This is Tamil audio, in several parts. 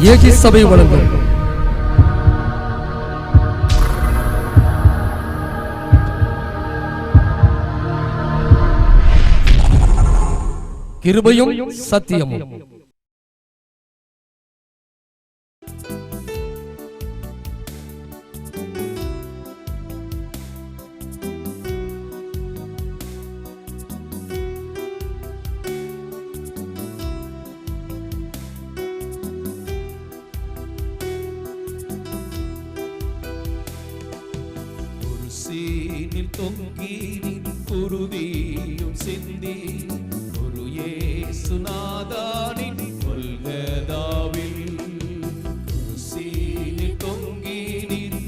ஏகி சபை வழங்கும் கிருபையும் சத்தியமும். சீனில் தொங்கி குருதியும் சிந்தி ஒரு இயேசுநாதனின் கொல்கதாவில் சீனில் தொங்கி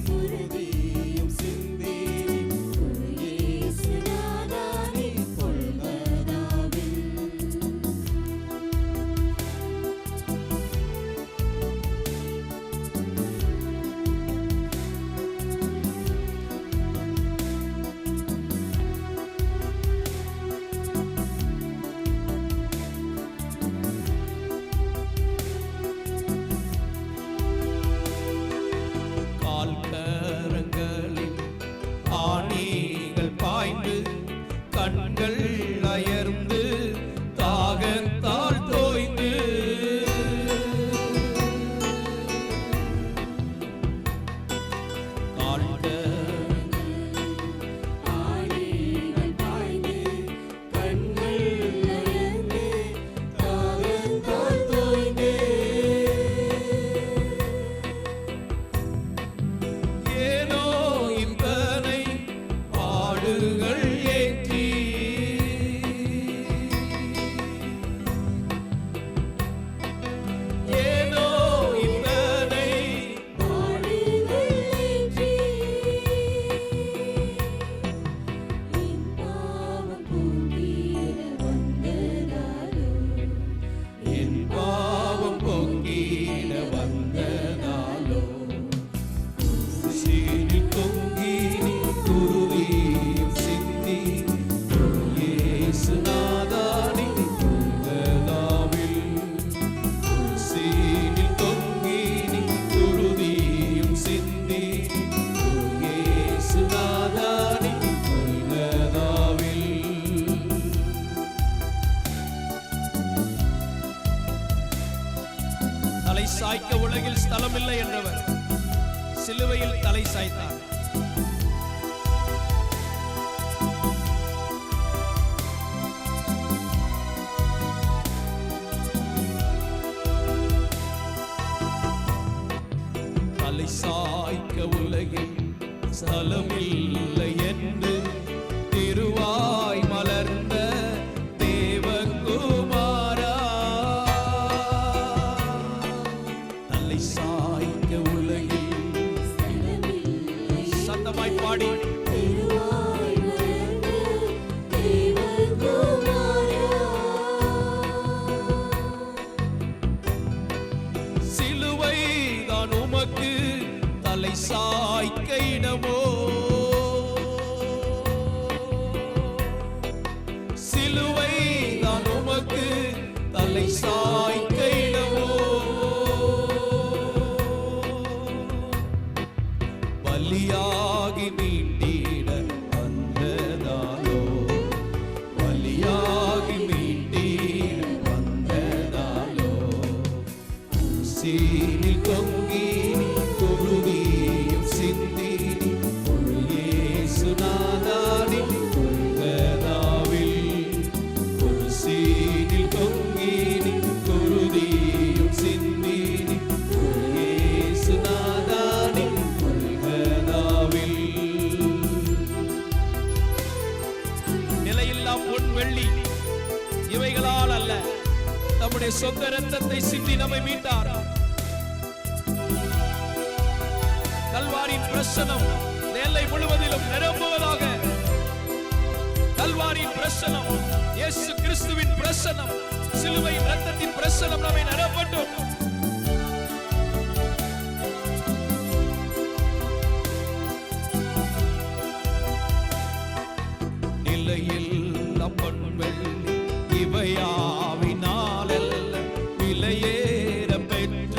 குருதியும் சிந்தி ஒரு இயேசுநாதனின் கொல்கதாவில் கண்கள் அயர்ந்து தாகத்தால் தோய்ந்து ஏனோ இத்தனை பாடுகள் தலை சாய்க்க உலகில் ஸ்தலமில்லை என்றவர் சிலுவையில் தலை சாய்த்தார். தலை சாய்க்க உலகில் ஸ்தலமில்லை என்று திருவாய் மலர்ந்த தேவகுமாரா தலை சாய்க்க உலகில் சத்தமாய் பாடி சிலுவை தான் உமக்கு தலை சாய்க்க இடமோ சிலுவை தான் உமக்கு தலை சாய்க்க இடமோ பலியாகி மீட்டிட வந்ததாலோ பலியாகி மீட்டிட வந்ததாலோ சீனில் தொங்கி குருதியும் சிந்தி ஒரு இயேசுநாதனின் கொல்கதாவில் ஒரு சீனில் தொங்கி குருதியும் சிந்தி ஒரு இயேசுநாதனின் கொல்கதாவில் நிலையில்லா பொன் வெள்ளி இவைகளால் அல்ல தம்முடைய சொந்த இரத்தத்தை சிந்தி நம்மை மீட்டார். கல்வாரியின் பிரசனம் எல்லை முழுவதிலும் நிரம்புவதாக. கல்வாரியின் பிரசனம், இயேசு கிறிஸ்துவின் பிரசனம், சிலுவையின் இரத்தத்தின் பிரசனம் நம்மை நிரப்பட்டும். நிலையில் பொன் வெள்ளி இவையாவினாலல்ல விலையேற பெற்ற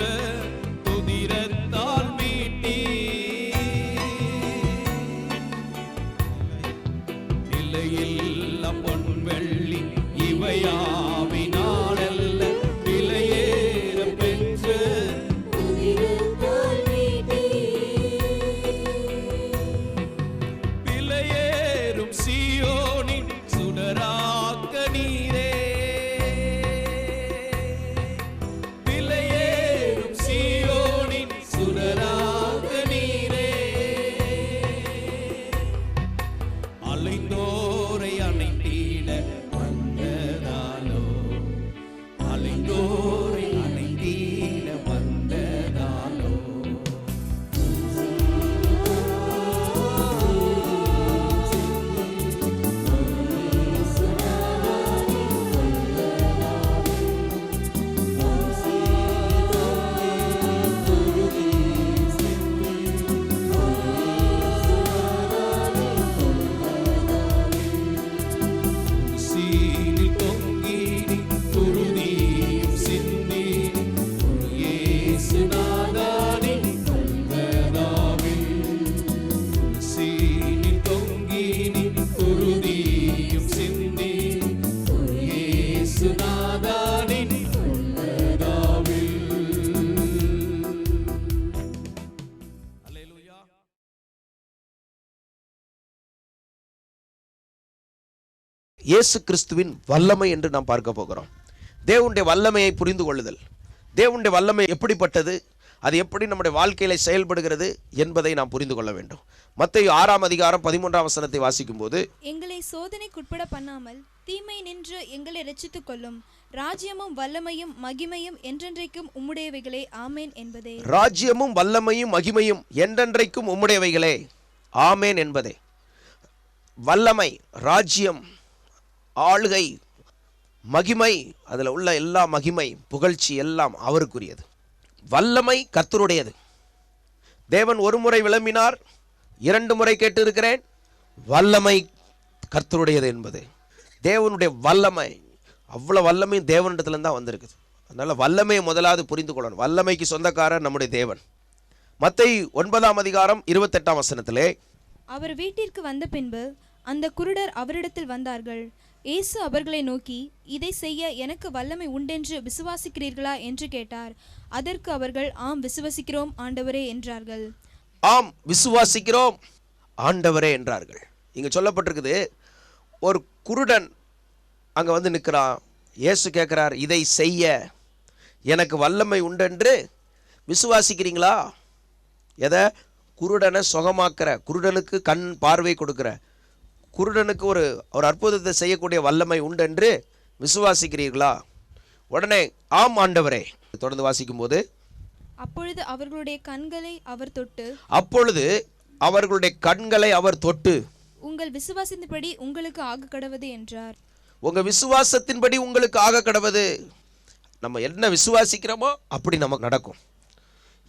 இயேசு கிறிஸ்துவின் வல்லமை என்று நாம் பார்க்க போகிறோம். தேவனுடைய வல்லமையை புரிந்து கொள்ளுதல். தேவனுடைய வல்லமை எப்படிப்பட்டது, அது எப்படி நம்முடைய வாழ்க்கையில செயல்படுகிறது என்பதை நாம் புரிந்து கொள்ள வேண்டும். மத்தேயு 6 அதிகாரம் 13 வசனத்தை வாசிக்கும் போது, எங்களை சோதனைக்குட்பட பண்ணாமல் தீமை நின்று எங்களை ரட்சித்துக் கொள்ளும். ராஜ்யமும் வல்லமையும் மகிமையும் என்றென்றைக்கும் உம்முடையவைகளே, ஆமேன் என்பதே. ராஜ்யமும் வல்லமையும் மகிமையும் என்றென்றைக்கும் உம்முடையவைகளே, ஆமேன் என்பதே. வல்லமை, ராஜ்யம், ஆளுகை, மகிமை, அதில் உள்ள எல்லா மகிமை புகழ்ச்சி எல்லாம் அவருக்குரியது. வல்லமை கர்த்தருடையது. தேவன் ஒரு முறை விளம்பினார், 2 முறை கேட்டு இருக்கிறேன். வல்லமை கர்த்தருடையது என்பது தேவனுடைய வல்லமை. அவ்வளோ வல்லமையும் தேவனிடத்துல தான் வந்திருக்குது. அதனால வல்லமையை முதலாவது புரிந்து கொள்ளணும். வல்லமைக்கு சொந்தக்காரர் நம்முடைய தேவன். மத்தேயு 9 அதிகாரம் 28 வசனத்திலே, அவர் வீட்டிற்கு வந்த பின்பு அந்த குருடர் அவரிடத்தில் வந்தார்கள். இயேசு அவர்களை நோக்கி, இதை செய்ய எனக்கு வல்லமை உண்டென்று விசுவாசிக்கிறீர்களா என்று கேட்டார். அதற்கு அவர்கள், ஆம் விசுவாசிக்கிறோம் ஆண்டவரே என்றார்கள். ஆம் விசுவாசிக்கிறோம் ஆண்டவரே என்றார்கள். இங்க சொல்லப்பட்டிருக்குது, ஒரு குருடன் அங்க வந்து நிற்கிறான். இயேசு கேட்கிறார், இதை செய்ய எனக்கு வல்லமை உண்டென்று விசுவாசிக்கிறீங்களா? எதை? குருடனை சுகமாக்குற, குருடனுக்கு கண் பார்வை கொடுக்கிற, குருடனுக்கு ஒரு அற்புதத்தை செய்யக்கூடிய வல்லமை உண்டென்று விசுவாசிக்கிறீர்களா? உடனே ஆம் ஆண்டவரே. தொடர்ந்து வாசிக்கும் போது, அப்பொழுது அவர்களுடைய கண்களை அவர் தொட்டு உங்கள் விசுவாசத்தின்படி உங்களுக்கு ஆக கடவது என்றார். உங்க விசுவாசத்தின்படி உங்களுக்கு ஆக கடவது. நம்ம என்ன விசுவாசிக்கிறோமோ அப்படி நமக்கு நடக்கும்.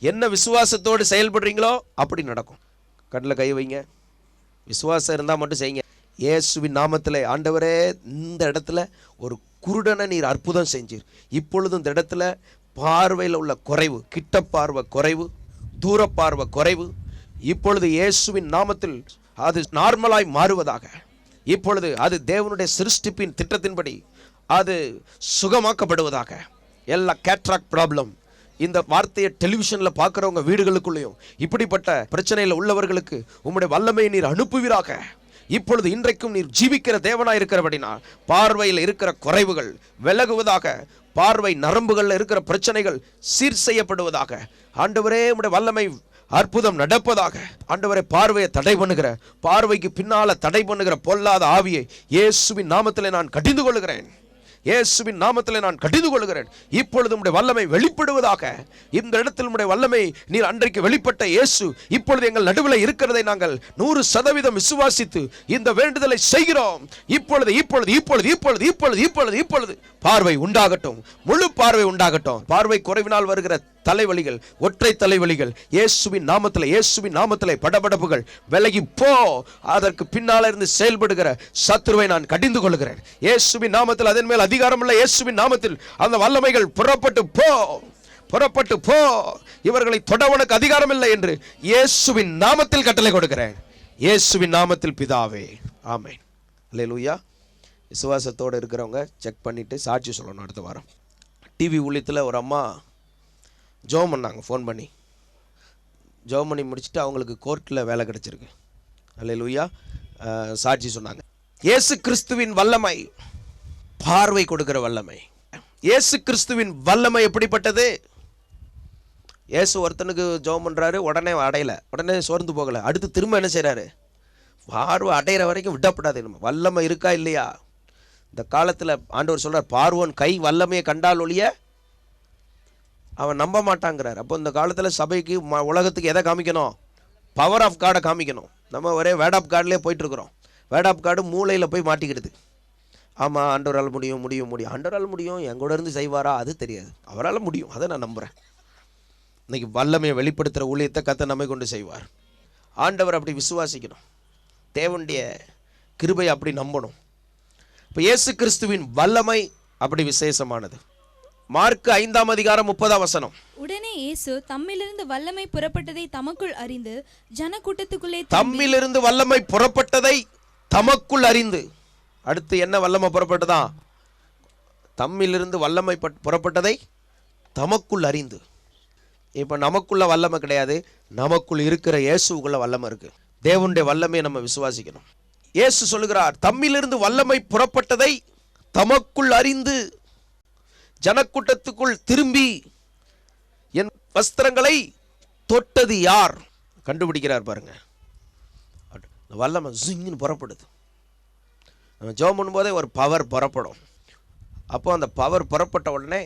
என்ன விசுவாசத்தோடு செயல்படுறீங்களோ அப்படி நடக்கும். கண்ணில் கை வைங்க. விசுவாசம் இருந்தால் மட்டும் செய்யுங்க. இயேசுவின் நாமத்தில், ஆண்டவரே, இந்த இடத்துல ஒரு குருடனை நீர் அற்புதம் செஞ்சீர். இப்பொழுதும் இந்த இடத்துல பார்வையில் உள்ள குறைவு, கிட்ட பார்வை குறைவு, தூர பார்வை குறைவு, இப்பொழுது இயேசுவின் நாமத்தில் அது நார்மலாய் மாறுவதாக. இப்பொழுது அது தேவனுடைய சிருஷ்டிப்பின் திட்டத்தின்படி அது சுகமாக்கப்படுவதாக. எல்லா கேட்ராக்ட் ப்ராப்ளம், இந்த வார்த்தையை டெலிவிஷனில் பார்க்குறவங்க வீடுகளுக்குள்ளேயும் இப்படிப்பட்ட பிரச்சனையில் உள்ளவர்களுக்கு உம்முடைய வல்லமையை நீர் அனுப்புவீராக. இப்பொழுது இன்றைக்கும் நீர் ஜீவிக்கிற தேவனாய் இருக்கிறபடினால் பார்வையில் இருக்கிற குறைவுகள் விலகுவதாக. பார்வை நரம்புகளில் இருக்கிற பிரச்சனைகள் சீர் செய்யப்படுவதாக. ஆண்டவரே, உம்முடைய வல்லமை அற்புதம் நடப்பதாக. ஆண்டவரே, பார்வையை தடை பண்ணுகிற, பார்வைக்கு பின்னால தடை பண்ணுகிற பொல்லாத ஆவியை இயேசுவின் நாமத்திலே நான் கடிந்து கொள்கிறேன். இயேசுவின் நாமத்திலே நான் கடிந்து கொள்கிறேன். இப்பொழுது உம்முடைய வல்லமை வெளிப்படுவதாக. இந்த இடத்தில் உம்முடைய வல்லமை நீர் அன்றைக்கு வெளிப்பட்ட இயேசு இப்பொழுது எங்கள் நடுவில் இருக்கிறதை நாங்கள் 100% விசுவாசித்து இந்த வேண்டுதலை செய்கிறோம். இப்பொழுது இப்பொழுது இப்பொழுது இப்பொழுது இப்பொழுது இப்பொழுது இப்பொழுது பார்வை உண்டாகட்டும், முழு பார்வை உண்டாகட்டும். பார்வை குறைவினால் வருகிற தலைவலிகள், ஒற்றை தலைவலிகள் இயேசுவின் நாமத்திலே படபடப்புகள் விலகி போ. அதற்கு பின்னால இருந்து செயல்படுகிற சத்துருவை நான் கடிந்து கொள்கிறேன் இயேசுவின் நாமத்தில். அதன் மேல் அதிகாரம் உள்ள இயேசுவின் நாமத்தில் அந்த வல்லமைகள் புறப்பட்டு போ. இவர்களை தொடவனுக்கு அதிகாரம் இல்லை என்று இயேசுவின் நாமத்தில் கட்டளை கொடுக்கிறேன். இயேசுவின் நாமத்தில் பிதாவே, ஆமென். அல்லேலூயா. விசுவாசத்தோடு இருக்கிறவங்க செக் பண்ணிட்டு சாட்சி சொல்லணும். அடுத்த வாரம் டிவி ஊழியத்தில் ஒரு அம்மா ஜெபம் பண்ணாங்க. ஃபோன் பண்ணி ஜெபம் பண்ணி முடிச்சுட்டு அவங்களுக்கு கோர்ட்டில் வேலை கிடச்சிருக்கு. அல்லேலூயா. சாட்சி சொன்னாங்க. இயேசு கிறிஸ்துவின் வல்லமை, பார்வை கொடுக்கிற வல்லமை. இயேசு கிறிஸ்துவின் வல்லமை எப்படிப்பட்டது? இயேசு ஒருத்தனுக்கு ஜெபம் பண்ணுறாரு, உடனே அடையலை, உடனே சோர்ந்து போகலை. அடுத்து திரும்ப என்ன செய்கிறாரு? பார்வை அடையிற வரைக்கும் விடப்படாது. நம்ம வல்லமை இருக்கா இல்லையா? இந்த காலத்தில் ஆண்டவர் சொல்கிறார், பார்வோன் கை வல்லமையை கண்டால் ஒழிய அவன் நம்ப மாட்டாங்கிறார். அப்போ இந்த காலத்தில் சபைக்கு உலகத்துக்கு எதை காமிக்கணும்? பவர் ஆஃப் கார்டை காமிக்கணும். நம்ம ஒரே வேர்ட் ஆஃப் கார்ட்லேயே போயிட்டுருக்குறோம். வேர்ட் ஆஃப் கார்டு மூளையில் போய் மாட்டிக்கிடுது. ஆமாம், ஆண்டவரால் முடியும். ஆண்டவரால் முடியும், எங்கூட இருந்து செய்வாரா அது தெரியாது. அவரால் முடியும், அதை நான் நம்புகிறேன். இன்னைக்கு வல்லமையை வெளிப்படுத்துகிற ஊழியத்தை கர்த்தர் நம்மை கொண்டு செய்வார். ஆண்டவர் அப்படி விசுவாசிக்கணும். தேவனுடைய கிருபை அப்படி நம்பணும். இப்போ இயேசு கிறிஸ்துவின் வல்லமை அப்படி விசேஷமானது. மார்க் 5 அதிகாரம் 30 வசனம். உடனே இயேசு தம்மிலிருந்து வல்லமை புறப்பட்டதை தமக்குள் அறிந்து ஜனக்கூட்டத்துக்குள்ளே தம்மிலிருந்து வல்லமை புறப்பட்டதை தமக்குள் அறிந்து. அடுத்து என்ன வல்லமை புறப்பட்டதா? தம்மிலிருந்து வல்லமை புறப்பட்டதை தமக்குள் அறிந்து. இப்போ நமக்குள்ள வல்லமை கிடையாது, நமக்குள் இருக்கிற இயேசுக்குள்ள வல்லமை இருக்கு. தேவனுடைய வல்லமையை நம்ம விசுவாசிக்கணும். இயேசு சொல்லுகிறார், தம்மிலிருந்து வல்லமை புறப்பட்டதை தமக்குள் அறிந்து ஜனக்கூட்டத்துக்குள் திரும்பி என் வஸ்திரங்களை தொட்டது யார்? கண்டுபிடிக்கிறார் பாருங்க. வல்லமை ஜிங்னு புறப்படுது. நம்ம ஜெபம் பண்ணும்போதே ஒரு பவர் புறப்படும். அப்போ அந்த பவர் புறப்பட்ட உடனே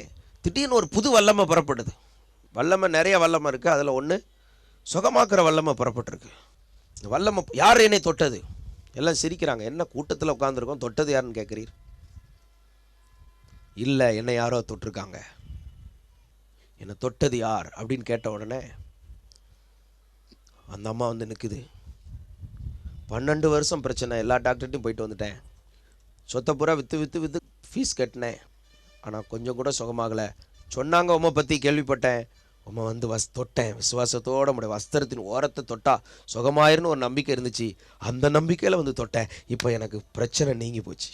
திடீர்னு ஒரு புது வல்லமை புறப்படுது. வல்லமை நிறைய வல்லமை இருக்குது, அதில் ஒன்று சுகமாக்குற வல்லமை புறப்பட்டுருக்கு. வல்லமை யார் என்னை தொட்டது? எல்லாம் சிரிக்கிறாங்க. என்ன கூட்டத்தில் உட்காந்துருக்கோம், தொட்டது யாருன்னு கேட்குறீர்? இல்லை, என்னை யாரோ தொட்டிருக்காங்க. என்னை தொட்டது யார் அப்படின்னு கேட்ட உடனே அந்த அம்மா வந்து நிற்குது. 12 வருஷம் பிரச்சனை, எல்லா டாக்டர்கிட்டையும் போயிட்டு வந்துட்டேன், சொத்தை பூரா விற்று ஃபீஸ் கட்டினேன், ஆனால் கொஞ்சம் கூட சுகமாகலை. சொன்னாங்க உம்மை பற்றி கேள்விப்பட்டேன், உம்மை வந்து தொட்டேன், விசுவாசத்தோடு நம்முடைய வஸ்திரத்தின் ஓரத்தை தொட்டா சுகமாயிருன்னு ஒரு நம்பிக்கை இருந்துச்சு, அந்த நம்பிக்கையில் வந்து தொட்டேன், இப்போ எனக்கு பிரச்சனை நீங்கி போச்சு.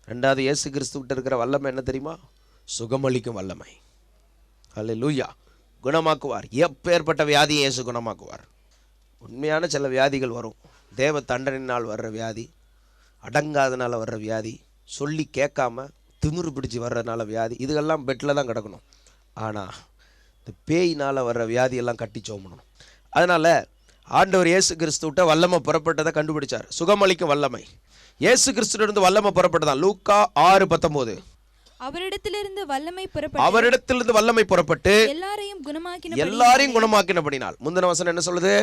ரெண்டாவது, இயேசு கிறிஸ்துவிட்ட இருக்கிற வல்லமை என்ன தெரியுமா? சுகமளிக்கும் வல்லமை. அல்லேலூயா. குணமாக்குவார். எப்பேற்பட்ட வியாதியை இயேசு குணமாக்குவார். உண்மையான சில வியாதிகள் வரும், தேவ தண்டனையினால் வர்ற வியாதி, அடங்காதனால வர்ற வியாதி, சொல்லி கேட்காம திமிரு பிடிச்சி வர்றதுனால வியாதி, இதுகெல்லாம் பெட்டில் தான் கிடக்கணும். ஆனால் இந்த பேயினால் வர்ற வியாதியெல்லாம் கட்டி சோமணும். அதனால் ஆண்டவர் இயேசு கிறிஸ்துவிட்ட வல்லமை புறப்பட்டதை கண்டுபிடிச்சார். சுகமளிக்கும் வல்லமை இயேசு கிறிஸ்துவிலிருந்து வல்லமை புறப்பட்டதான். லூக்கா 6:19. அவரிடத்திலிருந்து வல்லமை புறப்பட்டு எல்லாரையும் குணமாக்கினபடினால். முந்தின வசனம் என்ன சொல்லுது?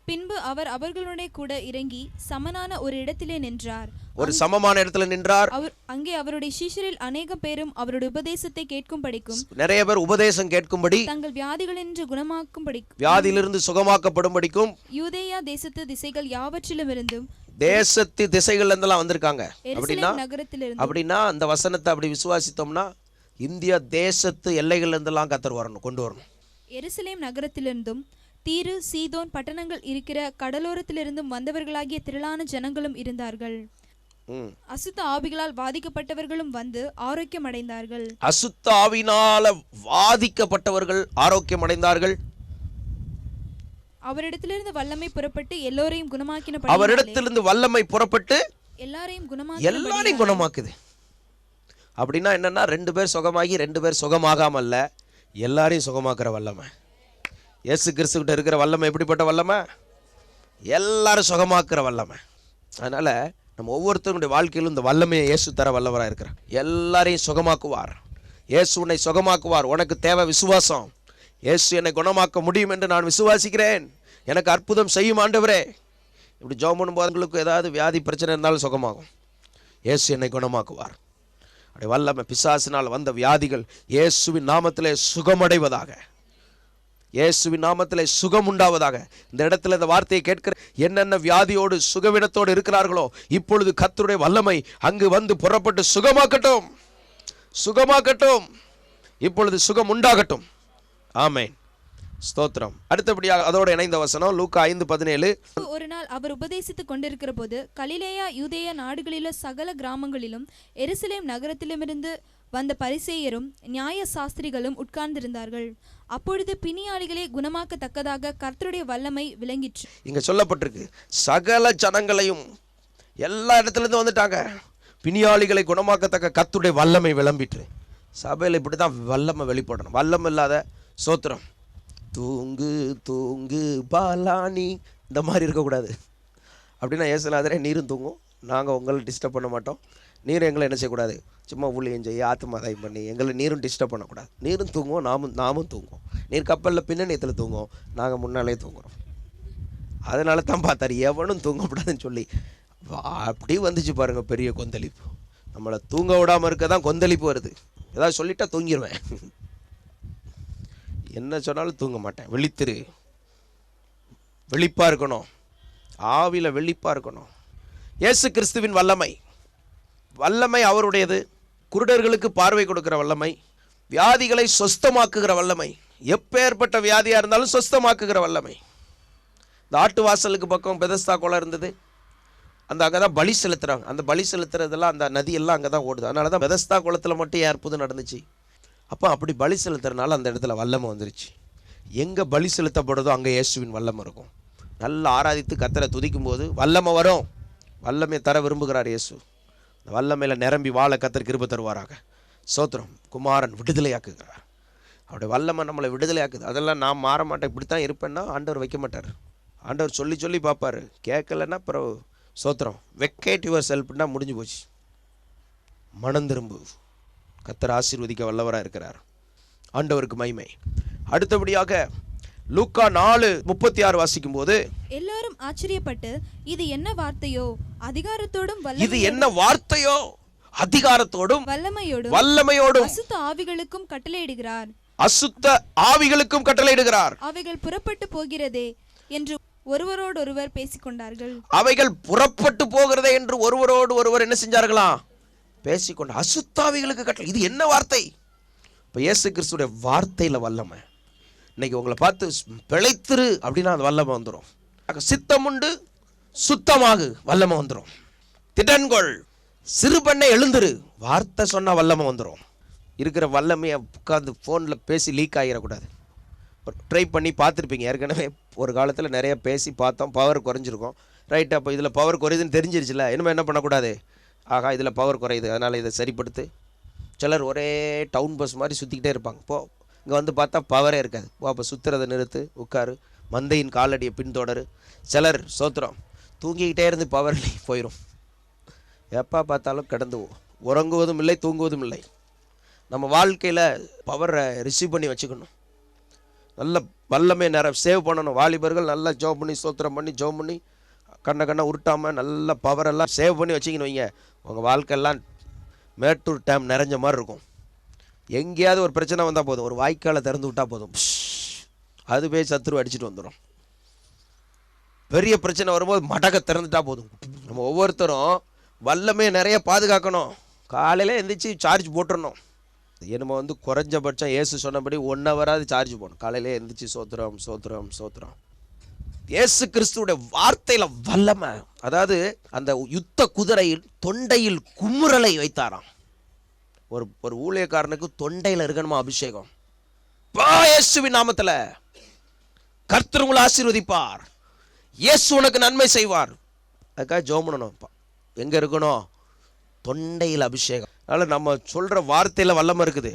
பின்பு அவர் அவர்களுடைய கூட இறங்கி சமனான ஒரு இடத்திலே நின்றார். ஒரு சமமான இடத்துல நின்றார். அங்கே அவருடைய சீஷரில் அநேக பேரும் அவருடைய உபதேசத்தை கேட்கும்படிக்கும், நிறைய பேர் உபதேசம் கேட்கும்படி, தங்கள் வியாதிகளினின்று குணமாக்கும்படிக்கும், வியாதியிலிருந்து சுகமாக்கப்படும்படிக்கும் யூதேயா தேசத்து திசைகள் யாவற்றிலும் இருந்தும், தேசத்து திசைகள்ல இருந்தெல்லாம் வந்திருக்காங்க. அப்படின்னா அந்த வசனத்தை அப்படி விசுவாசித்தோம்னா இந்தியா தேசத்து எல்லைகள்ல இருந்தெல்லாம் கர்த்தர் கொண்டு வரணும். எருசலேம் நகரத்திலிருந்தும் தீரு சீதோன் பட்டணங்கள் இருக்கிற கடலோரத்திலிருந்தும் வந்தவர்களாகிய திரளான ஜனங்களும் இருந்தார்கள். அசுத்த ஆவிகளால் பாதிக்கப்பட்டவர்களும் வந்து ஆரோக்கியம் அடைந்தார்கள். அசுத்த ஆவியினால பாதிக்கப்பட்டவர்கள் ஆரோக்கியம் அடைந்தார்கள். அவரிடத்திலிருந்து வல்லமை புறப்பட்டு எல்லோரையும் குணமாக்கின. அவரிடத்திலிருந்து வல்லமை புறப்பட்டு எல்லாரையும் குணமாக்குது. அப்படின்னா என்னன்னா, 2 பேர் சுகமாகி 2 பேர் சுகமாகாமல்ல, எல்லாரையும் சுகமாக்குற வல்லமை. இயேசு கிறிஸ்துவிட்ட இருக்கிற வல்லமை எப்படிப்பட்ட வல்லமை? எல்லாரும் சுகமாக்குற வல்லமை. அதனால நம்ம ஒவ்வொருத்தருடைய வாழ்க்கையிலும் இந்த வல்லமையை இயேசு தர வல்லவராக இருக்கிறார். எல்லாரையும் சுகமாக்குவார். இயேசு உன்னை சுகமாக்குவார். உனக்கு தேவை விசுவாசம். இயேசு என்னை குணமாக்க முடியும் என்று நான் விசுவாசிக்கிறேன், எனக்கு அற்புதம் செய்யும் ஆண்டவரே. இப்படி ஜெபம் பண்ணும்போது உங்களுக்கு ஏதாவது வியாதி பிரச்சனை இருந்தாலும் சுகமாகும். இயேசு என்னை குணமாக்குவார். அப்படி வல்லமை. பிசாசினால் வந்த வியாதிகள் இயேசுவின் நாமத்திலே சுகமடைவதாக, இயேசுவின் நாமத்திலே சுகம் உண்டாவதாக. இந்த இடத்துல இந்த வார்த்தையை கேட்கிற என்னென்ன வியாதியோடு சுகவிடத்தோடு இருக்கிறார்களோ, இப்பொழுது கர்த்தருடைய வல்லமை அங்கு வந்து புறப்பட்டு சுகமாக்கட்டும், சுகமாக்கட்டும். இப்பொழுது சுகம் உண்டாகட்டும். ஆமென், ஸ்தோத்திரம். அடுத்தபடியாக அதோடு இணைந்த வசனம் லூக்கா 5:17. ஒரு நாள் அவர் உபதேசித்துக் கொண்டிருக்கிற போது கலிலேயா யூதேயா நாடுகளிலுள்ள சகல கிராமங்களிலும் எருசலேம் நகரத்திலுமிருந்து வந்த பரிசேயரும் நியாய சாஸ்திரிகளும் உட்கார்ந்திருந்தார்கள். அப்பொழுது பிணியாளிகளை குணமாக்கத்தக்கதாக கர்த்தருடைய வல்லமை விளங்கிற்று. இங்க சொல்லப்பட்டிருக்கு, சகல ஜனங்களையும், எல்லா இடத்துல இருந்து வந்துட்டாங்க. பிணியாளிகளை குணமாக்கத்தக்க கர்த்தருடைய வல்லமை விளம்பிற்று. சபையில் இப்படிதான் வல்லமை வெளிப்படணும். வல்லமை இல்லாத சோத்திரம் தூங்கு தூங்கு பாலானி இந்த மாதிரி இருக்கக்கூடாது. அப்படின்னா ஏசுநாதரே நீரும் தூங்கும், நாங்கள் உங்களை டிஸ்டர்ப் பண்ண மாட்டோம், நீரும் எங்களை என்ன செய்யக்கூடாது, சும்மா ஊழியம் செய்ய ஆத்மாதாயம் பண்ணி எங்களை நீரும் டிஸ்டர்ப் பண்ணக்கூடாது. நீரும் தூங்குவோம், நாமும் தூங்குவோம். நீர் கப்பலில் பின்னணியத்தில் தூங்குவோம், நாங்கள் முன்னாலே தூங்குறோம். அதனால தான் பார்த்தாரு எவனும் தூங்கக்கூடாதுன்னு சொல்லி. அப்படி வந்துச்சு பாருங்க பெரிய கொந்தளிப்பு. நம்மளை தூங்க விடாமல் இருக்க தான் கொந்தளிப்பு வருது. ஏதாவது சொல்லிட்டா தூங்கிடுவேன், என்ன சொன்னாலும் தூங்க மாட்டேன். விழித்திரு, விழிப்பாக இருக்கணும், ஆவியில் விழிப்பாக இருக்கணும். இயேசு கிறிஸ்துவின் வல்லமை, வல்லமை அவருடையது. குருடர்களுக்கு பார்வை கொடுக்கிற வல்லமை, வியாதிகளை சொஸ்தமாக்குகிற வல்லமை, எப்பேற்பட்ட வியாதியாக இருந்தாலும் சொஸ்தமாக்குகிற வல்லமை. இந்த ஆட்டு வாசலுக்கு பக்கம் பெதஸ்தா குளம் இருந்தது, அங்கே தான் பலி செலுத்துகிறாங்க. அந்த பலி செலுத்துறதெல்லாம் அந்த நதியெல்லாம் அங்கே தான் ஓடுது. அதனால தான் பெதஸ்தா குளத்தில் மட்டும் ஏன் அற்புதம் நடந்துச்சு. அப்போ அப்படி பலி செலுத்துறதுனால அந்த இடத்துல வல்லமை வந்துருச்சு. எங்கே பலி செலுத்தப்படுதோ அங்கே இயேசுவின் வல்லமை இருக்கும். நல்லா ஆராதித்து கர்த்தரை துதிக்கும் போது வல்லமை வரும். வல்லமை தர விரும்புகிறார் இயேசு. இந்த வல்லமையில் நிரம்பி வாழ கர்த்தர் கிருபை தருவாராக. ஸ்தோத்திரம். குமாரன் விடுதலையாக்குகிறார். அவருடைய வல்லமை நம்மளை விடுதலையாக்குது. அதெல்லாம் நான் மாற மாட்டேன், இப்படி தான் இருப்பேன்னா ஆண்டவர் வைக்க மாட்டார். ஆண்டவர் சொல்லி சொல்லி பார்ப்பார். கேட்கலன்னா அப்புறம் ஸ்தோத்திரம் வெக்கேட் யுவர் செல்ஃப்னா முடிஞ்சு போச்சு. மனம் திரும்பு. கர்த்தர் ஆசீர்வதிக்க வல்லவராக இருக்கிறார். ஆண்டவருக்கு மகிமை. அடுத்தபடியாக லூக்கா 4:36 வாசிக்கும் போது, எல்லாரும் ஆச்சரியப்பட்டு இது என்ன வார்த்தையோ அதிகாரத்தோடும் இது என்ன வார்த்தையோ அதிகாரத்தோடும் வல்லமையோடும் அசுத்த ஆவிகளுக்கும் கட்டளையிடுகிறார், அசுத்த ஆவிகளுக்கும் கட்டளையிடுகிறார். அவைகள் புறப்பட்டு போகிறதே என்று ஒருவரோடொருவர் பேசிக்கொண்டார்கள். அவைகள் புறப்பட்டு போகிறதே என்று ஒருவரோடு ஒருவர் என்ன செஞ்சார்களாம்? பேசிக்கொண்டு. அசுத்தாவிகளுக்கு கட்டளை. இது என்ன வார்த்தை? இப்போ இயேசு கிறிஸ்துடைய வார்த்தையில் வல்லமை. இன்னைக்கு உங்களை பார்த்து பிழைத்திரு அப்படின்னா அது வல்லமை வந்துடும். சித்தம் உண்டு சுத்தமாகு வல்லமை வந்துடும். திடன்கொள் சிறு பண்ணை எழுந்துரு வார்த்தை சொன்னால் வல்லமை வந்துடும். இருக்கிற வல்லமையை உட்காந்து ஃபோனில் பேசி லீக் ஆகிடக்கூடாது. ட்ரை பண்ணி பார்த்துருப்பீங்க ஏற்கனவே. ஒரு காலத்தில் நிறைய பேசி பார்த்தோம், பவர் குறைஞ்சிருக்கும். ரைட், அப்போ இதில் பவர் குறையுதுன்னு தெரிஞ்சிருச்சுல, இனிமேல் என்ன பண்ணக்கூடாது? ஆகா இதில் பவர் குறையுது, அதனால் இதை சரிப்படுத்து. சிலர் ஒரே டவுன் பஸ் மாதிரி சுற்றிக்கிட்டே இருப்பாங்க. இங்கே வந்து பார்த்தா பவரே இருக்காது. அப்போ சுற்றுறதை நிறுத்து, உட்காரு, மந்தையின் காலடியை பின்தொடரு. சிலர் சோத்திரம் தூங்கிக்கிட்டே இருந்து பவர் போயிடும். எப்போ பார்த்தாலும் கடந்து உறங்குவதும் இல்லை, தூங்குவதும் இல்லை. நம்ம வாழ்க்கையில் பவரை ரிசீவ் பண்ணி வச்சுக்கணும். நல்ல வல்லமே சேவ் பண்ணணும். வாலிபர்கள் நல்லா ஜோம் பண்ணி ஸ்தோத்திரம் பண்ணி ஜோம் பண்ணி கண்ணை உருட்டாமல் நல்ல பவரெல்லாம் சேவ் பண்ணி வச்சிங்கன்னு வைங்க, உங்கள் வாழ்க்கையெல்லாம் மேட்டூர் டேம் நிறைஞ்ச மாதிரி இருக்கும். எங்கேயாவது ஒரு பிரச்சனை வந்தால் போதும், ஒரு வாய்க்காலை திறந்து விட்டால் போதும், அது போய் சத்துரு அடிச்சுட்டு வந்துடும். பெரிய பிரச்சனை வரும்போது மடக்க திறந்துட்டா போதும். நம்ம ஒவ்வொருத்தரும் வல்லமே நிறைய பாதுகாக்கணும். காலையில் எந்திரிச்சு சார்ஜ் போட்டுடணும். நம்ம வந்து குறைஞ்சபட்சம் இயேசு சொன்னபடி 1 ஹவராது சார்ஜ் போடணும். காலையிலே எந்திரிச்சு சோத்திரம் சோத்திரம் சோத்திரம். இயேசு கிறிஸ்துவோட வார்த்தையில் வல்லமை. அதாவது அந்த யுத்த குதிரையில் தொண்டையில் குமுறலை வைத்தாராம். ஒரு ஊழியக்காரனுக்கு தொண்டையில் இருக்கணுமா அபிஷேகம். இயேசுவின் நாமத்தில் கர்த்தர் உங்களை ஆசீர்வதிப்பார், இயேசு உனக்கு நன்மை செய்வார். அதுக்காக ஜெபம் பண்ணணும். எங்கே இருக்கணும்? தொண்டையில் அபிஷேகம். அதனால் நம்ம சொல்கிற வார்த்தையில் வல்லமை இருக்குது.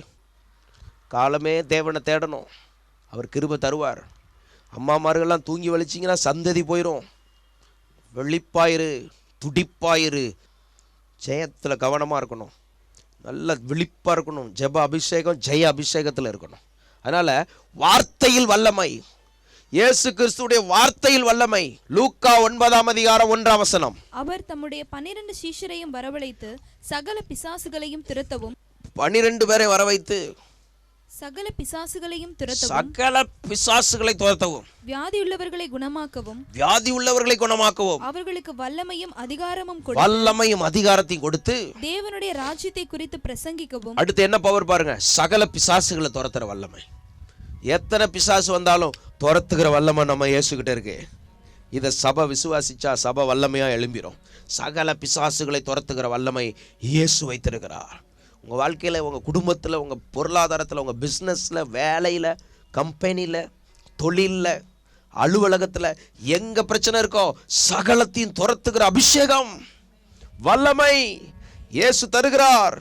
காலமே தேவனை தேடணும், அவர் கிருபை தருவார். அம்மாமார்கள்லாம் தூங்கி வலிச்சிங்கன்னா சந்ததி போயிடும். வெளிப்பாயிரு, துடிப்பாயிரு, ஜெயத்தில் கவனமாக இருக்கணும், நல்ல விழிப்பாக இருக்கணும். ஜெப அபிஷேகம் ஜெய அபிஷேகத்தில் இருக்கணும். அதனால் வார்த்தையில் வல்லமை, இயேசு கிறிஸ்துடைய வார்த்தையில் வல்லமை. லூக்கா 9:1 அவர் தம்முடைய 12 சீஷரையும் வரவழைத்து சகல பிசாசுகளையும் துரத்தவும் 12 பேரை வரவைத்து சகல பிசாசுகளையும் துரத்தவும் சகல பிசாசுகளை துரத்தவும் வியாதியுள்ளவர்களை குணமாக்கவும் அவர்களுக்கு வல்லமையும் அதிகாரத்தையும் கொடுத்து தேவனுடைய ராஜ்யத்தை குறித்து பிரசங்கிக்கவும். அடுத்து என்ன பவர் பாருங்க, சகல பிசாசுகளை துரத்துற வல்லமை. எத்தனை பிசாசு வந்தாலும் துரத்துகிற வல்லமை நம்ம இயேசுகிட்ட இருக்கு. இதை சபை விசுவாசிச்சா சபை வல்லமையா எழும்பிடும். சகல பிசாசுகளை துரத்துகிற வல்லமை இயேசு வைத்திருக்கிறார். உங்கள் வாழ்க்கையில், உங்கள் குடும்பத்தில், உங்கள் பொருளாதாரத்தில், உங்கள் பிஸ்னஸில், வேலையில், கம்பெனியில், தொழிலில், அலுவலகத்தில் எங்கே பிரச்சனை இருக்கோ சகலத்தையும் துரத்துகிற அபிஷேகம் வல்லமை இயேசு தருகிறார்.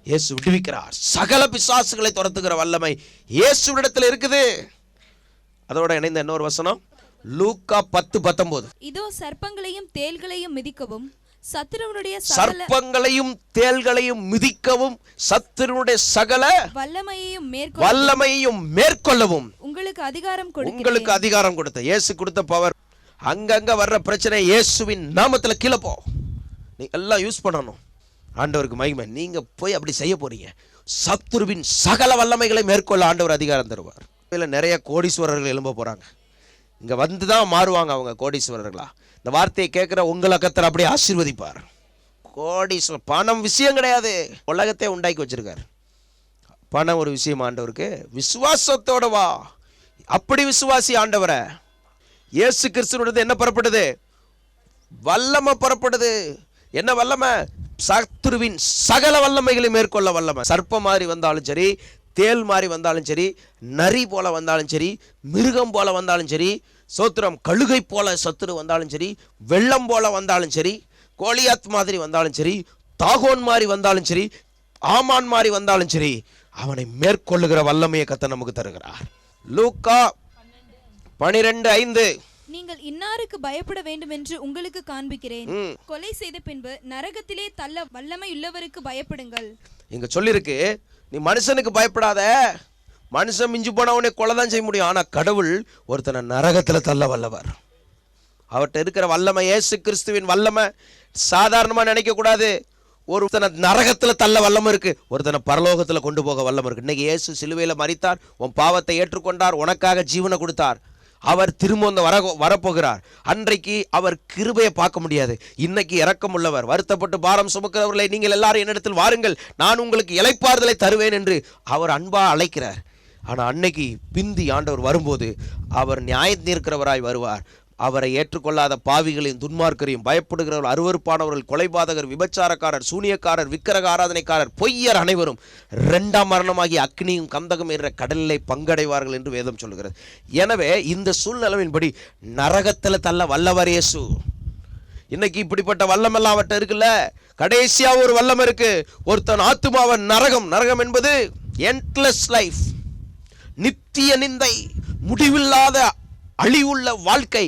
இயேசு விடுவிக்கிறார். சகல பிசாசுகளை துரத்துகிற வல்லமை இயேசுவிடத்தில் இருக்குது. அதோட இணைந்த இன்னொரு வசனம் லூக்கா 10:19. இதோ சர்ப்பங்களையும் தேள்களையும் மிதிக்கவும் சர்ப்பங்களையும் தேள்களையும் மிதிக்கவும் சத்துருடைய சகல வல்லமையையும் மேற்கொள்ளவும் உங்களுக்கு அதிகாரம் கொடுத்த இயேசு கொடுத்த பவர். அங்கங்க வர்ற பிரச்சனை இயேசுவின் நாமத்தில் கீழே போ. நீ எல்லாம் யூஸ் பண்ணணும். ஆண்டவருக்கு மகிமை. நீங்க போய் அப்படி செய்ய போறீங்க. சத்துருவின் சகல வல்லமைகளை மேற்கொள்ள ஆண்டவர் அதிகாரம் தருவார். இதில் நிறைய கோடீஸ்வரர்கள் எழும்ப போறாங்க. இங்க வந்துதான் மாறுவாங்க அவங்க கோடீஸ்வரர்களா. இந்த வார்த்தையை கேட்குற உங்களை கர்த்தர் அப்படியே ஆசீர்வதிப்பார். கோடீஸ்வரர். பணம் விஷயம் கிடையாது, உலகத்தை உண்டாக்கி வச்சிருக்காரு. பணம் ஒரு விஷயம் ஆண்டவருக்கு. விசுவாசத்தோட வா. அப்படி விசுவாசி ஆண்டவரை. இயேசு கிறிஸ்துவினது என்ன புறப்படுது? வல்லமை புறப்படுது. என்ன வல்லமை? சத்துருவின் சகல வல்லமைகளை மேற்கொள்ள வல்லமை. சர்ப்பம் மாதிரி வந்தாலும் சரி, தேல் மாதிரி வந்தாலும் சரி, நரி போல வந்தாலும் சரி, மிருகம் போல வந்தாலும் சரி, சோத்திரம் கழுகை போல சத்துரு வந்தாலும் சரி, வெள்ளம் போல வந்தாலும் சரி, கோலியாத் மாதிரி வந்தாலும் சரி, தாகோன் மாதிரி வந்தாலும் சரி, ஆமான் மாதிரி வந்தாலும் சரி, அவனை மேற்கொள்ளுகிற வல்லமையை கர்த்தர் நமக்கு தருகிறார். லூக்கா 12:5 நீங்கள் இன்னாருக்கு பயப்பட வேண்டும் என்று உங்களுக்கு காண்பிக்கிறேன். கொலை செய்த பின்பு நரகத்திலே தள்ள வல்லமை உள்ளவருக்கு பயப்படுங்கள். இங்க சொல்லிருக்கு, நீ மனுஷனுக்கு பயப்படாத. மனுஷன் மிஞ்சி போனவனே கொலை தான் செய்ய முடியும். ஆனா கடவுள் ஒருத்தனை நரகத்துல தள்ள வல்லவர். அவர்கிட்ட இருக்கிற வல்லமை, இயேசு கிறிஸ்துவின் வல்லமை சாதாரணமா நினைக்க கூடாது. ஒருத்தனை நரகத்துல தள்ள வல்லமை இருக்கு, ஒருத்தனை பரலோகத்துல கொண்டு போக வல்லமை இருக்கு. இன்னைக்கு இயேசு சிலுவையில மரித்தார், உன் பாவத்தை ஏற்றுக்கொண்டார், உனக்காக ஜீவனை கொடுத்தார். அவர் திரும்ப வரப்போகிறார். அன்றைக்கு அவர் கிருபையை பார்க்க முடியாது. இன்னைக்கு இரக்கம் உள்ளவர். வருத்தப்பட்டு பாரம் சுமக்கிறவர்களை நீங்கள் எல்லாரும் என்னிடத்தில் வாருங்கள், நான் உங்களுக்கு இளைப்பாறுதலை தருவேன் என்று அவர் அன்பா அழைக்கிறார். ஆனா அன்னைக்கு பிந்தி ஆண்டவர் வரும்போது அவர் நியாயம் தீர்க்கிறவராய் வருவார். அவரை ஏற்றுக்கொள்ளாத பாவிகளையும் துன்மார்க்கரையும், பயப்படுகிறவர்கள், அருவருப்பானவர்கள், கொலைபாதகர், விபச்சாரக்காரர், சூனியக்காரர், விக்கிரக ஆராதனைக்காரர், பொய்யர் அனைவரும் 2ஆம் மரணமாகி அக்னியும் கந்தகம் என்ற கடலிலே பங்கடைவார்கள் என்று வேதம் சொல்லுகிறது. எனவே இந்த சூழ்நிலையின்படி நரகத்தில் தள்ள வல்லவர் இயேசு. இன்னைக்கு இப்படிப்பட்ட வல்லமெல்லாம் அவர்கிட்ட இருக்குல்ல. கடைசியா ஒரு வல்லம் இருக்கு. ஒருத்தன் ஆத்துமாவன் நரகம் என்பது எண்ட்லெஸ் லைஃப், நித்திய நிந்தை, முடிவில்லாத அழிவுள்ள வாழ்க்கை,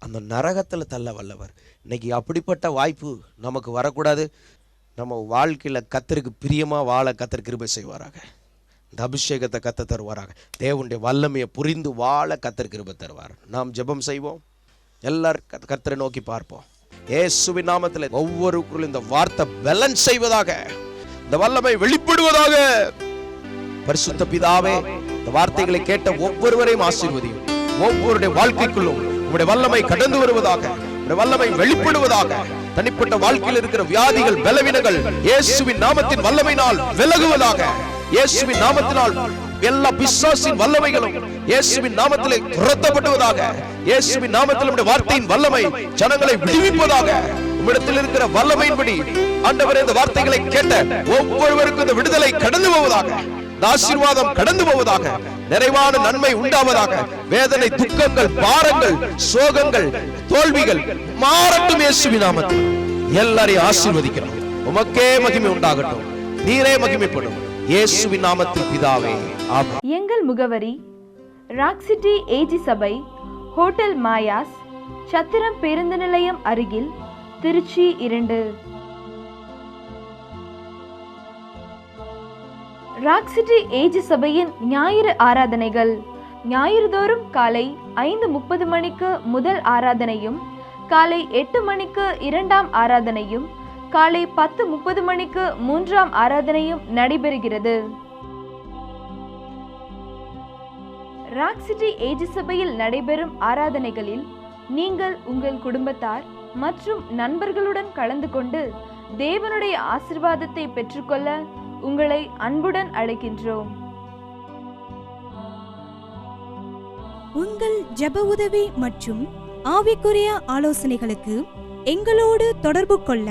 அந்த நரகத்தில் தள்ள வல்லவர். இன்னைக்கு அப்படிப்பட்ட வாய்ப்பு நமக்கு வரக்கூடாது. நம்ம வாழ்க்கையில் கர்த்தருக்கு பிரியமா வாழ கர்த்தர் கிருபை செய்வாராக. இந்த அபிஷேகத்தை கர்த்தர் தருவாராக. தேவனுடைய வல்லமையை புரிந்து வாழ கர்த்தர் கிருபை தருவார். நாம் ஜெபம் செய்வோம். எல்லாரும் கர்த்தரை நோக்கி பார்ப்போம். இயேசுவின் நாமத்தில் ஒவ்வொருவருக்கும் இந்த வார்த்தை பேலன்ஸ் செய்வதாக, இந்த வல்லமை வெளிப்படுவதாக. பரிசுத்த பிதாவே, இந்த வார்த்தைகளை கேட்ட ஒவ்வொருவரையும் ஆசீர்வதியும். ஒவ்வொருடைய வாழ்க்கைக்குள்ளும் உங்களுடைய வல்லமை கடந்து வருவதாக, உங்களுடைய வல்லமை வெளிப்படுவதாக. தனிப்பட்ட வாழ்க்கையில் இருக்கிற வியாதிகள், பலவீனங்கள் இயேசுவின் நாமத்தின் வல்லமையினால் விலகுவதாக. இயேசுவின் நாமத்தினால் எல்லா பிசாசின் வல்லமைகளும் இயேசுவின் நாமத்திலே துரத்தப்படுவதாக. இயேசுவின் நாமத்தில் உம்முடைய வார்த்தையின் வல்லமை ஜனங்களை விடுவிப்பதாக. உம்மிடத்தில் இருக்கிற வல்லமையின்படி ஆண்டவரே, இந்த வார்த்தைகளை கேட்ட ஒவ்வொருவருக்கும் இந்த விடுதலை கடந்து போவதாக, ஆசீர்வாதம் கடந்து போவதாக, நிறைவான நன்மை உண்டாவதாக. வேதனை, துக்கங்கள், பாரங்கள், சோகங்கள், தோல்விகள் மாறட்டும் இயேசுவின் நாமத்தில். எல்லாரையும் ஆசீர்வதிக்கிறோம். உமக்கே மகிமை உண்டாகட்டும். நீரே மகிமைப்படும் இயேசுவின் நாமத்தில் பிதாவே, ஆமென். எங்கள் முகவரி ராக் சிட்டி ஏஜி சபை, ஹோட்டல் மாயாஸ், சத்திரம் பேருந்து நிலையம் அருகில், திருச்சி 2. ராக் சிட்டி ஏஜி சபையின் ஞாயிறு ஆராதனைகள். ஞாயிறு தோறும் காலை 5:30 மணிக்கு முதல் ஆராதனையும், காலை 8 மணிக்கு 2ஆம் ஆராதனையும், காலை 10:30 மணிக்கு 3ஆம் ஆராதனையும் நடைபெறுகிறது. ராக் சிட்டி ஏஜி சபையில் நடைபெறும் ஆராதனைகளில் நீங்கள் உங்கள் குடும்பத்தார் மற்றும் நண்பர்களுடன் கலந்து கொண்டு தேவனுடைய ஆசீர்வாதத்தை பெற்றுக்கொள்ள உங்களை அன்புடன் அழைக்கின்றோம். உங்கள் ஜெப உதவி மற்றும் ஆவிக்குரிய ஆலோசனைகளுக்கு எங்களோடு தொடர்பு கொள்ள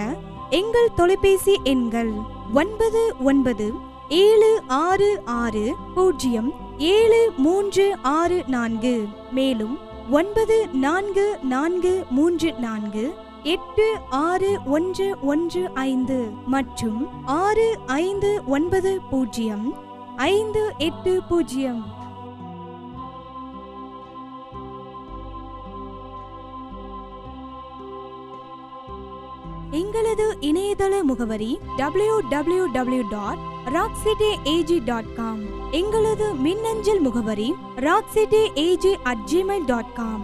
எங்கள் தொலைபேசி எண்கள் 9916607364, மேலும் 9444848615 மற்றும் 65905880. எங்களது இணையதள முகவரி www.rockcityag.com. எங்களது மின்னஞ்சல் முகவரி rockcityag@gmail.com.